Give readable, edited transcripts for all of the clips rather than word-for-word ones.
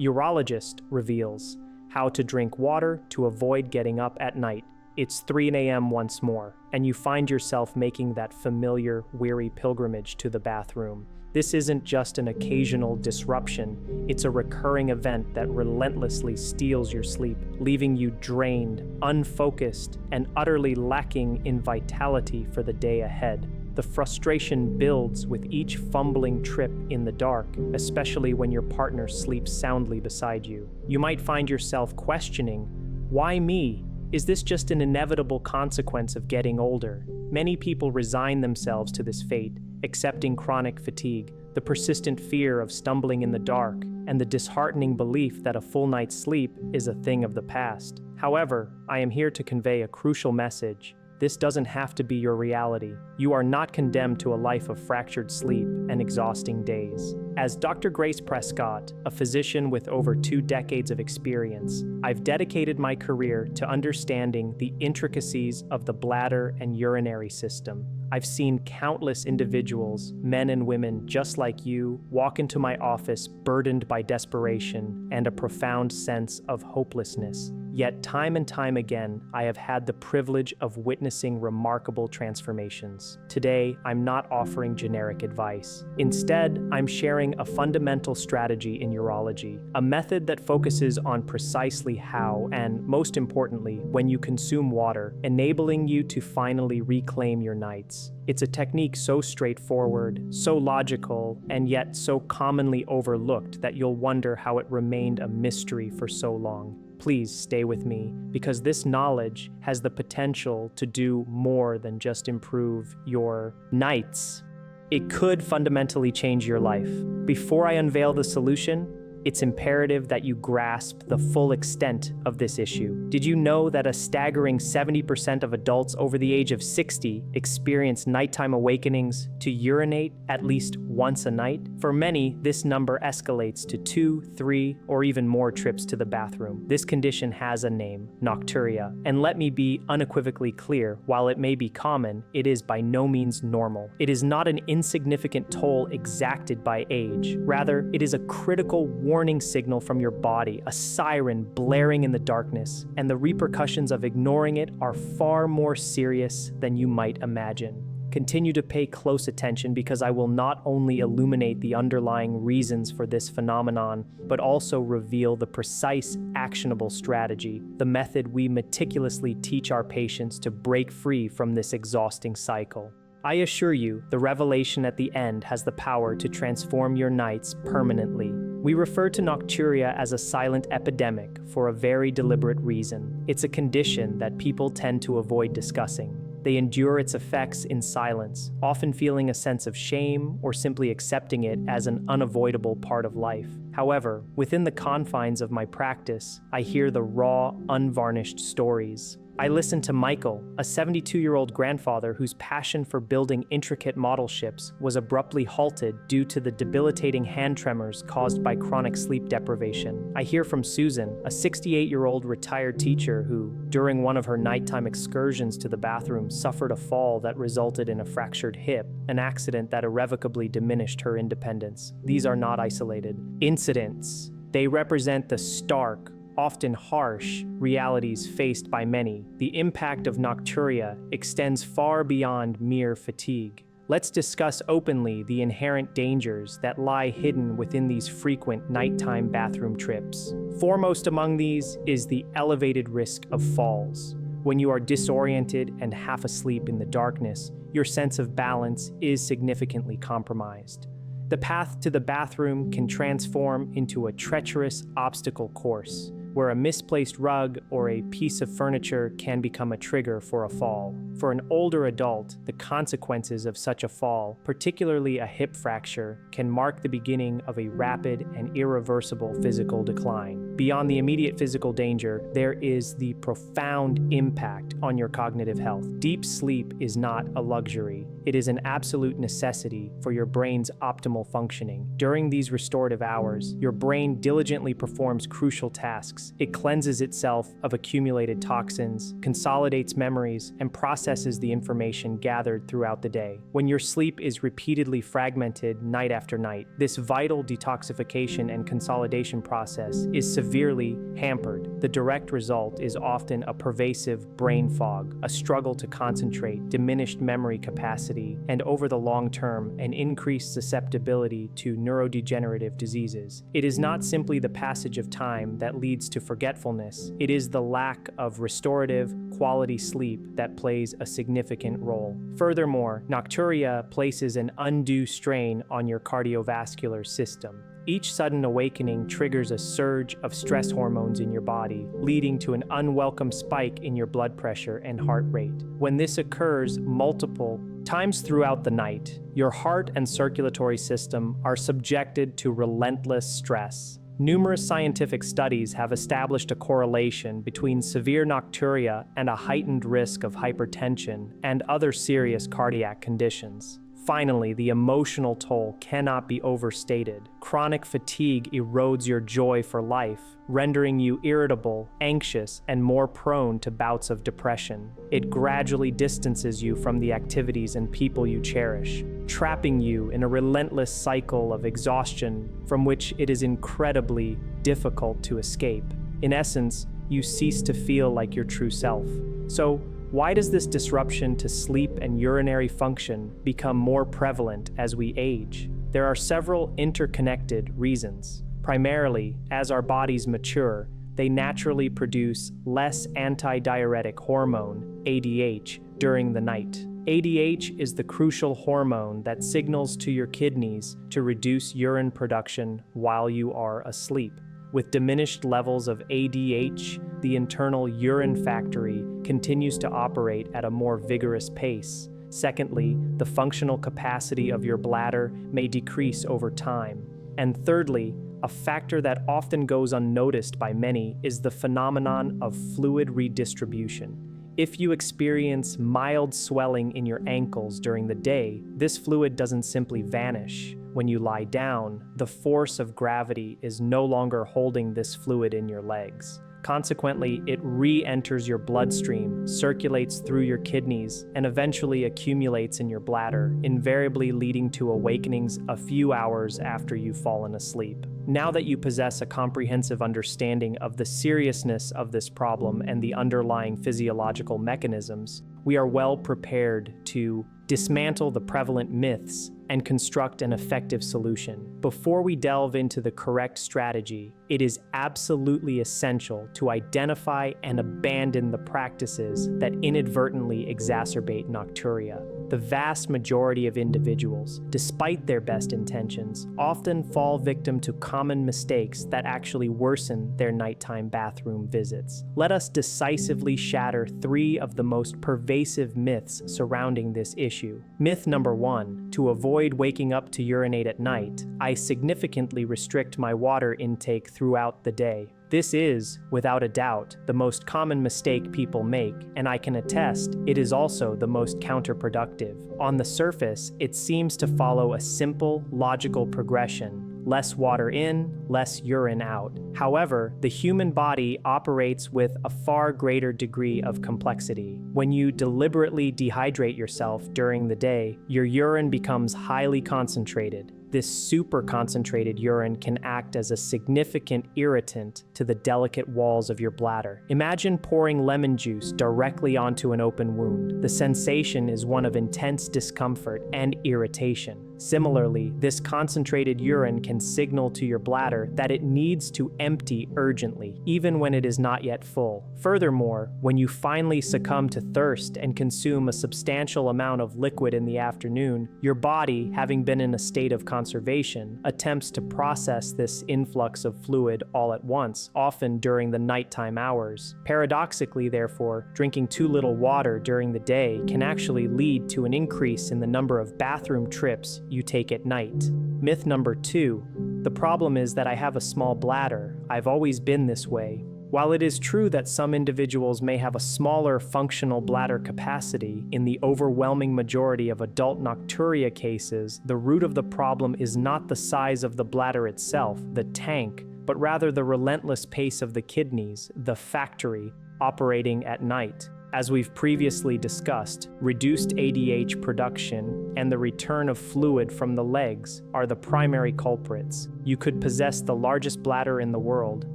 Urologist reveals how to drink water to avoid getting up at night. It's 3 a.m. once more, and you find yourself making that familiar, weary pilgrimage to the bathroom. This isn't just an occasional disruption, it's a recurring event that relentlessly steals your sleep, leaving you drained, unfocused, and utterly lacking in vitality for the day ahead. The frustration builds with each fumbling trip in the dark, especially when your partner sleeps soundly beside you. You might find yourself questioning, why me? Is this just an inevitable consequence of getting older? Many people resign themselves to this fate, accepting chronic fatigue, the persistent fear of stumbling in the dark, and the disheartening belief that a full night's sleep is a thing of the past. However, I am here to convey a crucial message. This doesn't have to be your reality. You are not condemned to a life of fractured sleep and exhausting days. As Dr. Grace Prescott, a physician with over 2 decades of experience, I've dedicated my career to understanding the intricacies of the bladder and urinary system. I've seen countless individuals, men and women just like you, walk into my office burdened by desperation and a profound sense of hopelessness. Yet time and time again, I have had the privilege of witnessing remarkable transformations. Today, I'm not offering generic advice. Instead, I'm sharing a fundamental strategy in urology, a method that focuses on precisely how and, most importantly, when you consume water, enabling you to finally reclaim your nights. It's a technique so straightforward, so logical, and yet so commonly overlooked that you'll wonder how it remained a mystery for so long. Please stay with me, because this knowledge has the potential to do more than just improve your nights. It could fundamentally change your life. Before I unveil the solution, it's imperative that you grasp the full extent of this issue. Did you know that a staggering 70% of adults over the age of 60 experience nighttime awakenings to urinate at least once a night? For many, this number escalates to 2, 3, or even more trips to the bathroom. This condition has a name, nocturia. And let me be unequivocally clear, while it may be common, it is by no means normal. It is not an insignificant toll exacted by age. Rather, it is a critical warning signal from your body, a siren blaring in the darkness, and the repercussions of ignoring it are far more serious than you might imagine. Continue to pay close attention, because I will not only illuminate the underlying reasons for this phenomenon, but also reveal the precise, actionable strategy, the method we meticulously teach our patients to break free from this exhausting cycle. I assure you, the revelation at the end has the power to transform your nights permanently. We refer to nocturia as a silent epidemic for a very deliberate reason. It's a condition that people tend to avoid discussing. They endure its effects in silence, often feeling a sense of shame or simply accepting it as an unavoidable part of life. However, within the confines of my practice, I hear the raw, unvarnished stories. I listen to Michael, a 72-year-old grandfather whose passion for building intricate model ships was abruptly halted due to the debilitating hand tremors caused by chronic sleep deprivation. I hear from Susan, a 68-year-old retired teacher who, during one of her nighttime excursions to the bathroom, suffered a fall that resulted in a fractured hip, an accident that irrevocably diminished her independence. These are not isolated incidents. They represent the stark, often harsh, realities faced by many. The impact of nocturia extends far beyond mere fatigue. Let's discuss openly the inherent dangers that lie hidden within these frequent nighttime bathroom trips. Foremost among these is the elevated risk of falls. When you are disoriented and half asleep in the darkness, your sense of balance is significantly compromised. The path to the bathroom can transform into a treacherous obstacle course, where a misplaced rug or a piece of furniture can become a trigger for a fall. For an older adult, the consequences of such a fall, particularly a hip fracture, can mark the beginning of a rapid and irreversible physical decline. Beyond the immediate physical danger, there is the profound impact on your cognitive health. Deep sleep is not a luxury. It is an absolute necessity for your brain's optimal functioning. During these restorative hours, your brain diligently performs crucial tasks tasks. It cleanses itself of accumulated toxins, consolidates memories, and processes the information gathered throughout the day. When your sleep is repeatedly fragmented night after night, this vital detoxification and consolidation process is severely hampered. The direct result is often a pervasive brain fog, a struggle to concentrate, diminished memory capacity, and over the long term, an increased susceptibility to neurodegenerative diseases. It is not simply the passage of time that leads to forgetfulness, it is the lack of restorative, quality sleep that plays a significant role. Furthermore, nocturia places an undue strain on your cardiovascular system. Each sudden awakening triggers a surge of stress hormones in your body, leading to an unwelcome spike in your blood pressure and heart rate. When this occurs multiple times throughout the night, your heart and circulatory system are subjected to relentless stress. Numerous scientific studies have established a correlation between severe nocturia and a heightened risk of hypertension and other serious cardiac conditions. Finally, the emotional toll cannot be overstated. Chronic fatigue erodes your joy for life, rendering you irritable, anxious, and more prone to bouts of depression. It gradually distances you from the activities and people you cherish, trapping you in a relentless cycle of exhaustion from which it is incredibly difficult to escape. In essence, you cease to feel like your true self. So, why does this disruption to sleep and urinary function become more prevalent as we age? There are several interconnected reasons. Primarily, as our bodies mature, they naturally produce less antidiuretic hormone, ADH, during the night. ADH is the crucial hormone that signals to your kidneys to reduce urine production while you are asleep. With diminished levels of ADH, the internal urine factory continues to operate at a more vigorous pace. Secondly, the functional capacity of your bladder may decrease over time. And thirdly, a factor that often goes unnoticed by many is the phenomenon of fluid redistribution. If you experience mild swelling in your ankles during the day, this fluid doesn't simply vanish. When you lie down, the force of gravity is no longer holding this fluid in your legs. Consequently, it re-enters your bloodstream, circulates through your kidneys, and eventually accumulates in your bladder, invariably leading to awakenings a few hours after you've fallen asleep. Now that you possess a comprehensive understanding of the seriousness of this problem and the underlying physiological mechanisms, we are well prepared to dismantle the prevalent myths and construct an effective solution. Before we delve into the correct strategy, it is absolutely essential to identify and abandon the practices that inadvertently exacerbate nocturia. The vast majority of individuals, despite their best intentions, often fall victim to common mistakes that actually worsen their nighttime bathroom visits. Let us decisively shatter 3 of the most pervasive myths surrounding this issue. Myth number 1, to avoid waking up to urinate at night, I significantly restrict my water intake throughout the day. This is, without a doubt, the most common mistake people make, and I can attest it is also the most counterproductive. On the surface, it seems to follow a simple, logical progression. Less water in, less urine out. However, the human body operates with a far greater degree of complexity. When you deliberately dehydrate yourself during the day, your urine becomes highly concentrated. This super concentrated urine can act as a significant irritant to the delicate walls of your bladder. Imagine pouring lemon juice directly onto an open wound. The sensation is one of intense discomfort and irritation. Similarly, this concentrated urine can signal to your bladder that it needs to empty urgently, even when it is not yet full. Furthermore, when you finally succumb to thirst and consume a substantial amount of liquid in the afternoon, your body, having been in a state of conservation, attempts to process this influx of fluid all at once, often during the nighttime hours. Paradoxically, therefore, drinking too little water during the day can actually lead to an increase in the number of bathroom trips you take at night. Myth number 2, the problem is that I have a small bladder. I've always been this way. While it is true that some individuals may have a smaller functional bladder capacity, in the overwhelming majority of adult nocturia cases, the root of the problem is not the size of the bladder itself, the tank, but rather the relentless pace of the kidneys, the factory, operating at night. As we've previously discussed, reduced ADH production and the return of fluid from the legs are the primary culprits. You could possess the largest bladder in the world,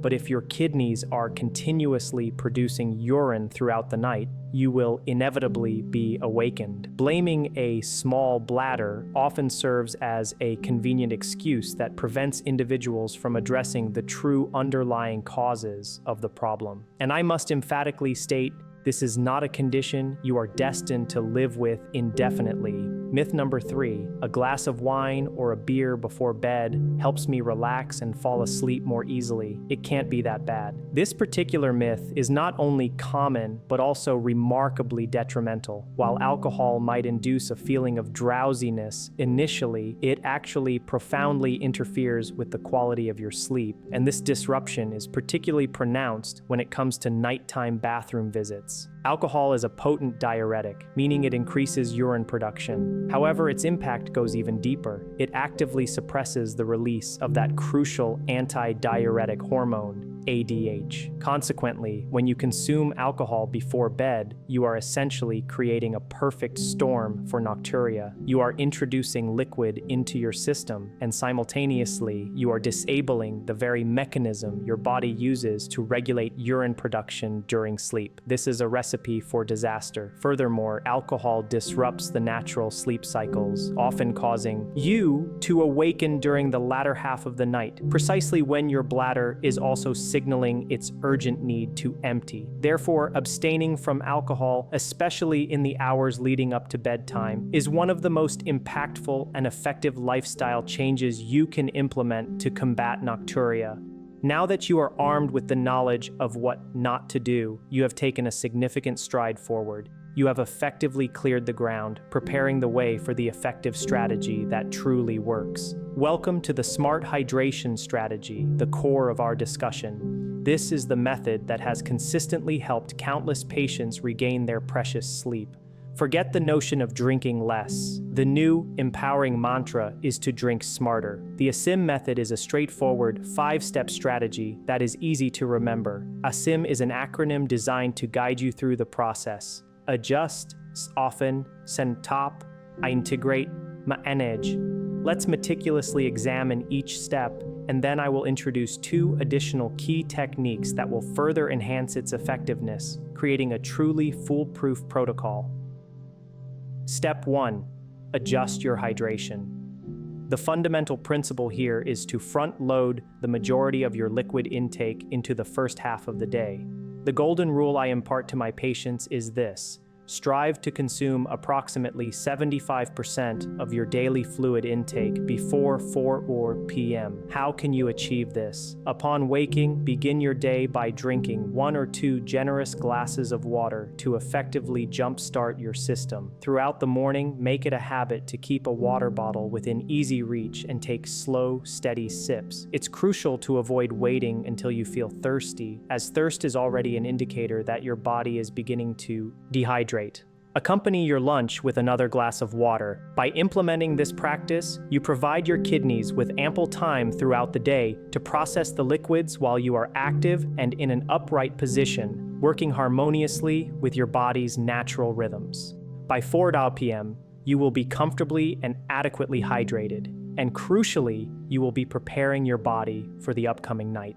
but if your kidneys are continuously producing urine throughout the night, you will inevitably be awakened. Blaming a small bladder often serves as a convenient excuse that prevents individuals from addressing the true underlying causes of the problem. And I must emphatically state, this is not a condition you are destined to live with indefinitely. Myth number 3, a glass of wine or a beer before bed helps me relax and fall asleep more easily. It can't be that bad. This particular myth is not only common, but also remarkably detrimental. While alcohol might induce a feeling of drowsiness initially, it actually profoundly interferes with the quality of your sleep, and this disruption is particularly pronounced when it comes to nighttime bathroom visits. Alcohol is a potent diuretic, meaning it increases urine production. However, its impact goes even deeper. It actively suppresses the release of that crucial anti-diuretic hormone, ADH. Consequently, when you consume alcohol before bed, you are essentially creating a perfect storm for nocturia. You are introducing liquid into your system, and simultaneously, you are disabling the very mechanism your body uses to regulate urine production during sleep. This is a recipe for disaster. Furthermore, alcohol disrupts the natural sleep cycles, often causing you to awaken during the latter half of the night, precisely when your bladder is also signaling its urgent need to empty. Therefore, abstaining from alcohol, especially in the hours leading up to bedtime, is one of the most impactful and effective lifestyle changes you can implement to combat nocturia. Now that you are armed with the knowledge of what not to do, you have taken a significant stride forward. You have effectively cleared the ground, preparing the way for the effective strategy that truly works. Welcome to the Smart Hydration Strategy, the core of our discussion. This is the method that has consistently helped countless patients regain their precious sleep. Forget the notion of drinking less. The new, empowering mantra is to drink smarter. The ASIM method is a straightforward, 5-step strategy that is easy to remember. ASIM is an acronym designed to guide you through the process. Adjust, soften, top, integrate, manage. Let's meticulously examine each step, and then I will introduce 2 additional key techniques that will further enhance its effectiveness, creating a truly foolproof protocol. Step 1. Adjust your hydration. The fundamental principle here is to front-load the majority of your liquid intake into the first half of the day. The golden rule I impart to my patients is this: strive to consume approximately 75% of your daily fluid intake before 4 p.m. How can you achieve this? Upon waking, begin your day by drinking 1 or 2 generous glasses of water to effectively jumpstart your system. Throughout the morning, make it a habit to keep a water bottle within easy reach and take slow, steady sips. It's crucial to avoid waiting until you feel thirsty, as thirst is already an indicator that your body is beginning to dehydrate. Accompany your lunch with another glass of water. By implementing this practice, you provide your kidneys with ample time throughout the day to process the liquids while you are active and in an upright position, working harmoniously with your body's natural rhythms. By 4 p.m., you will be comfortably and adequately hydrated, and crucially, you will be preparing your body for the upcoming night.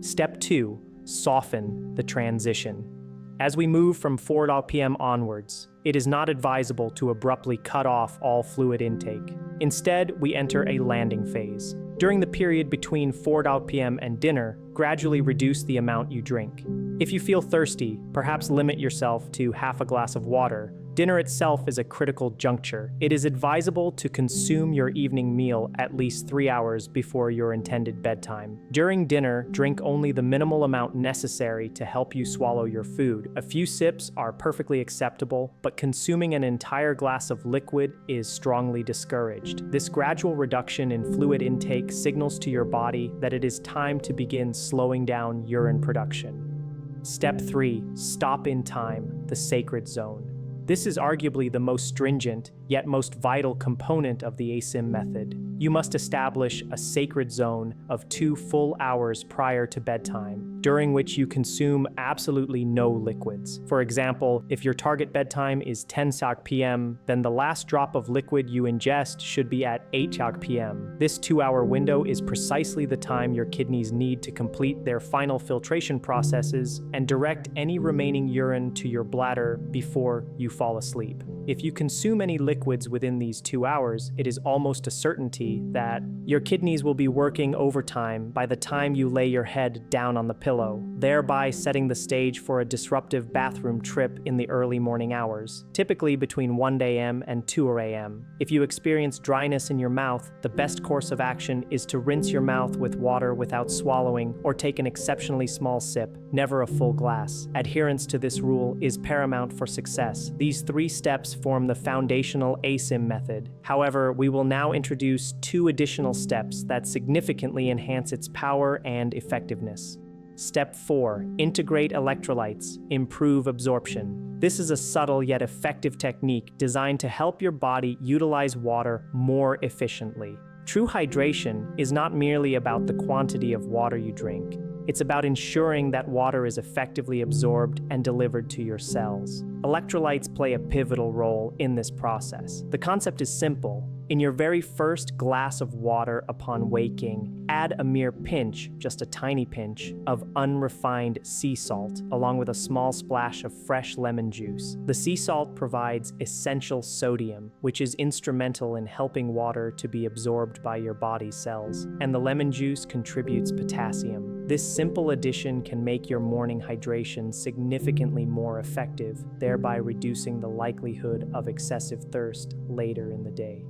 Step 2. Soften the transition. As we move from 4 p.m. onwards, it is not advisable to abruptly cut off all fluid intake. Instead, we enter a landing phase. During the period between 4 p.m. and dinner, gradually reduce the amount you drink. If you feel thirsty, perhaps limit yourself to half a glass of water. Dinner itself is a critical juncture. It is advisable to consume your evening meal at least 3 hours before your intended bedtime. During dinner, drink only the minimal amount necessary to help you swallow your food. A few sips are perfectly acceptable, but consuming an entire glass of liquid is strongly discouraged. This gradual reduction in fluid intake signals to your body that it is time to begin slowing down urine production. Step 3. Stop in time, the sacred zone. This is arguably the most stringent, yet most vital component of the ASIM method. You must establish a sacred zone of 2 full hours prior to bedtime, during which you consume absolutely no liquids. For example, if your target bedtime is 10 p.m., then the last drop of liquid you ingest should be at 8 p.m. This 2-hour window is precisely the time your kidneys need to complete their final filtration processes and direct any remaining urine to your bladder before you fall asleep. If you consume any liquids within these 2 hours, it is almost a certainty that your kidneys will be working overtime by the time you lay your head down on the pillow, thereby setting the stage for a disruptive bathroom trip in the early morning hours, typically between 1 a.m. and 2 a.m. If you experience dryness in your mouth, the best course of action is to rinse your mouth with water without swallowing or take an exceptionally small sip, never a full glass. Adherence to this rule is paramount for success. These 3 steps form the foundational ASIM method. However, we will now introduce 2 additional steps that significantly enhance its power and effectiveness. Step 4. Integrate electrolytes, improve absorption. This is a subtle yet effective technique designed to help your body utilize water more efficiently. True hydration is not merely about the quantity of water you drink. It's about ensuring that water is effectively absorbed and delivered to your cells. Electrolytes play a pivotal role in this process. The concept is simple. In your very first glass of water upon waking, add a mere pinch, just a tiny pinch, of unrefined sea salt, along with a small splash of fresh lemon juice. The sea salt provides essential sodium, which is instrumental in helping water to be absorbed by your body's cells, and the lemon juice contributes potassium. This simple addition can make your morning hydration significantly more effective, thereby reducing the likelihood of excessive thirst later in the day.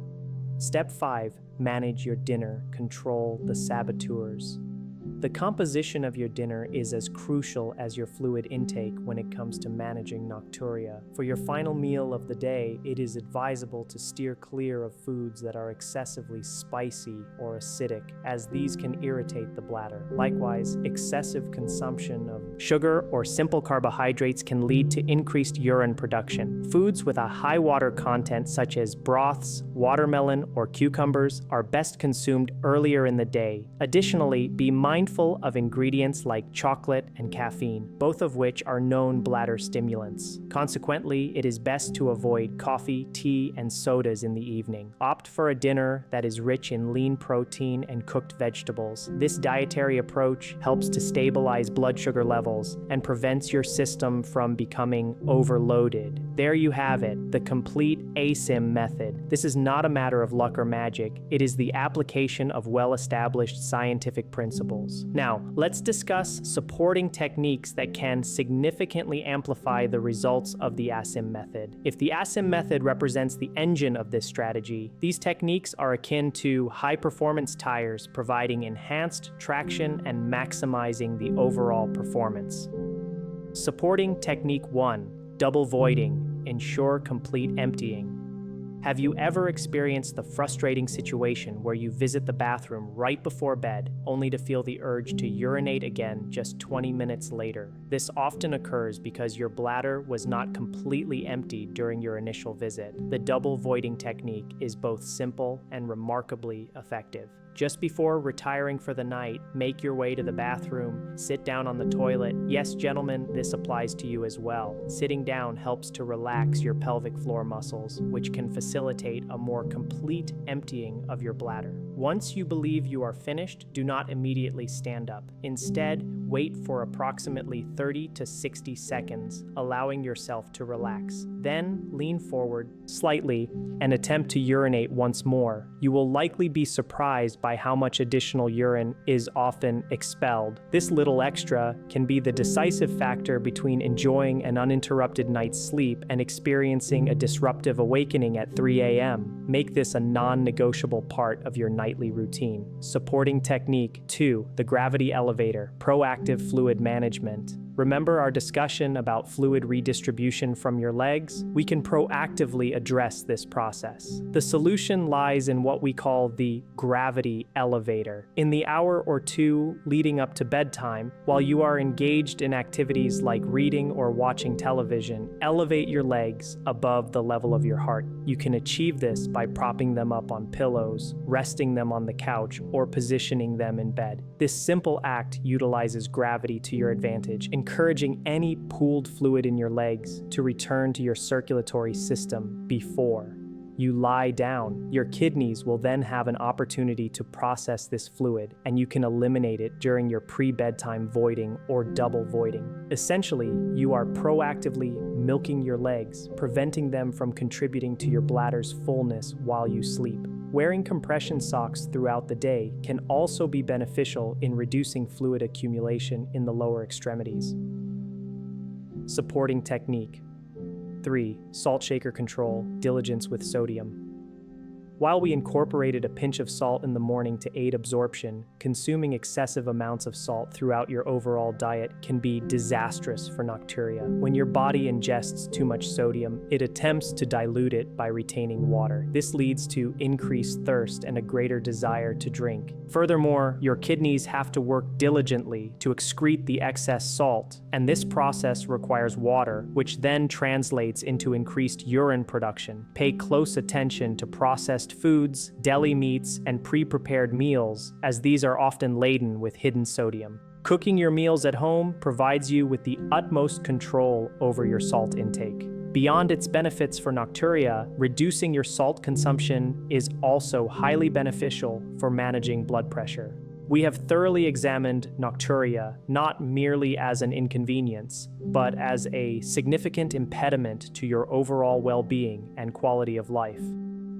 Step 5. Manage your dinner. Control the saboteurs. The composition of your dinner is as crucial as your fluid intake when it comes to managing nocturia. For your final meal of the day, it is advisable to steer clear of foods that are excessively spicy or acidic, as these can irritate the bladder. Likewise, excessive consumption of sugar or simple carbohydrates can lead to increased urine production. Foods with a high water content, such as broths, watermelon, or cucumbers, are best consumed earlier in the day. Additionally, be mindful of ingredients like chocolate and caffeine, both of which are known bladder stimulants. Consequently, it is best to avoid coffee, tea, and sodas in the evening. Opt for a dinner that is rich in lean protein and cooked vegetables. This dietary approach helps to stabilize blood sugar levels and prevents your system from becoming overloaded. There you have it, the complete ASIM method. This is not a matter of luck or magic. It is the application of well-established scientific principles. Now, let's discuss supporting techniques that can significantly amplify the results of the ASIM method. If the ASIM method represents the engine of this strategy, these techniques are akin to high-performance tires, providing enhanced traction and maximizing the overall performance. Supporting Technique 1. Double voiding. Ensure complete emptying. Have you ever experienced the frustrating situation where you visit the bathroom right before bed, only to feel the urge to urinate again just 20 minutes later? This often occurs because your bladder was not completely emptied during your initial visit. The double voiding technique is both simple and remarkably effective. Just before retiring for the night, make your way to the bathroom, sit down on the toilet. Yes, gentlemen, this applies to you as well. Sitting down helps to relax your pelvic floor muscles, which can facilitate a more complete emptying of your bladder. Once you believe you are finished, do not immediately stand up. Instead, wait for approximately 30 to 60 seconds, allowing yourself to relax. Then, lean forward slightly and attempt to urinate once more. You will likely be surprised by how much additional urine is often expelled. This little extra can be the decisive factor between enjoying an uninterrupted night's sleep and experiencing a disruptive awakening at 3 a.m. Make this a non-negotiable part of your nightly routine. Supporting Technique 2. The gravity elevator. Proactive fluid management. Remember our discussion about fluid redistribution from your legs? We can proactively address this process. The solution lies in what we call the gravity elevator. In the hour or two leading up to bedtime, while you are engaged in activities like reading or watching television, elevate your legs above the level of your heart. You can achieve this by propping them up on pillows, resting them on the couch, or positioning them in bed. This simple act utilizes gravity to your advantage, encouraging any pooled fluid in your legs to return to your circulatory system before you lie down. Your kidneys will then have an opportunity to process this fluid, and you can eliminate it during your pre-bedtime voiding or double voiding. Essentially, you are proactively milking your legs, preventing them from contributing to your bladder's fullness while you sleep. Wearing compression socks throughout the day can also be beneficial in reducing fluid accumulation in the lower extremities. Supporting technique. 3. Salt shaker control, diligence with sodium. While we incorporated a pinch of salt in the morning to aid absorption, consuming excessive amounts of salt throughout your overall diet can be disastrous for nocturia. When your body ingests too much sodium, it attempts to dilute it by retaining water. This leads to increased thirst and a greater desire to drink. Furthermore, your kidneys have to work diligently to excrete the excess salt, and this process requires water, which then translates into increased urine production. Pay close attention to processed foods, deli meats, and pre-prepared meals, as these are often laden with hidden sodium. Cooking your meals at home provides you with the utmost control over your salt intake. Beyond its benefits for nocturia, reducing your salt consumption is also highly beneficial for managing blood pressure. We have thoroughly examined nocturia not merely as an inconvenience, but as a significant impediment to your overall well-being and quality of life.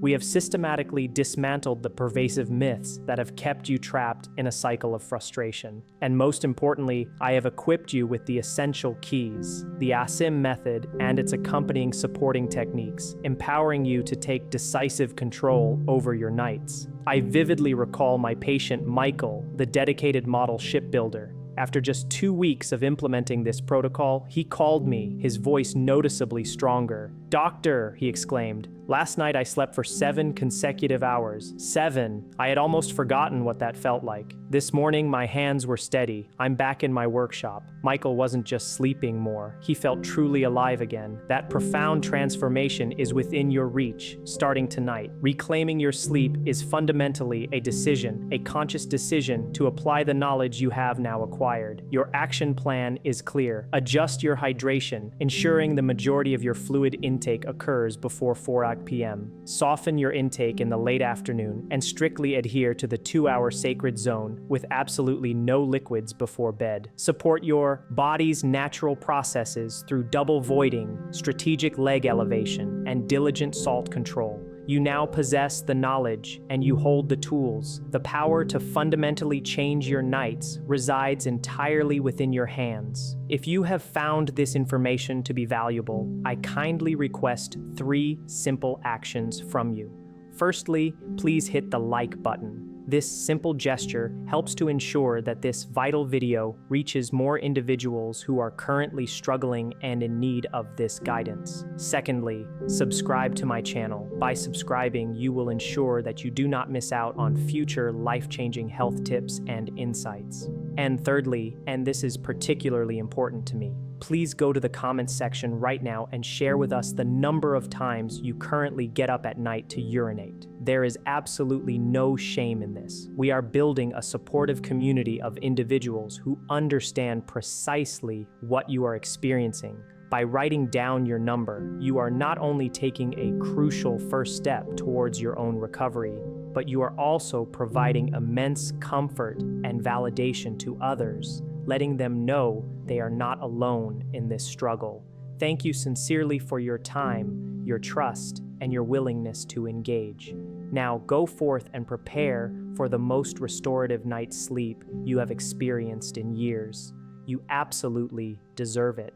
We have systematically dismantled the pervasive myths that have kept you trapped in a cycle of frustration. And most importantly, I have equipped you with the essential keys, the ASIM method and its accompanying supporting techniques, empowering you to take decisive control over your nights. I vividly recall my patient Michael, the dedicated model shipbuilder. After just 2 weeks of implementing this protocol, he called me, his voice noticeably stronger. "Doctor," he exclaimed, "last night I slept for 7 consecutive hours. 7. I had almost forgotten what that felt like. This morning my hands were steady. I'm back in my workshop." Michael wasn't just sleeping more. He felt truly alive again. That profound transformation is within your reach, starting tonight. Reclaiming your sleep is fundamentally a decision, a conscious decision to apply the knowledge you have now acquired. Your action plan is clear. Adjust your hydration, ensuring the majority of your fluid intake occurs before 4 p.m. Soften your intake in the late afternoon and strictly adhere to the 2-hour sacred zone with absolutely no liquids before bed. Support your body's natural processes through double voiding, strategic leg elevation, and diligent salt control. You now possess the knowledge and you hold the tools. The power to fundamentally change your nights resides entirely within your hands. If you have found this information to be valuable, I kindly request 3 simple actions from you. Firstly, please hit the like button. This simple gesture helps to ensure that this vital video reaches more individuals who are currently struggling and in need of this guidance. Secondly, subscribe to my channel. By subscribing, you will ensure that you do not miss out on future life-changing health tips and insights. And thirdly, and this is particularly important to me, please go to the comments section right now and share with us the number of times you currently get up at night to urinate. There is absolutely no shame in this. We are building a supportive community of individuals who understand precisely what you are experiencing. By writing down your number, you are not only taking a crucial first step towards your own recovery, but you are also providing immense comfort and validation to others, letting them know they are not alone in this struggle. Thank you sincerely for your time, your trust, and your willingness to engage. Now go forth and prepare for the most restorative night's sleep you have experienced in years. You absolutely deserve it.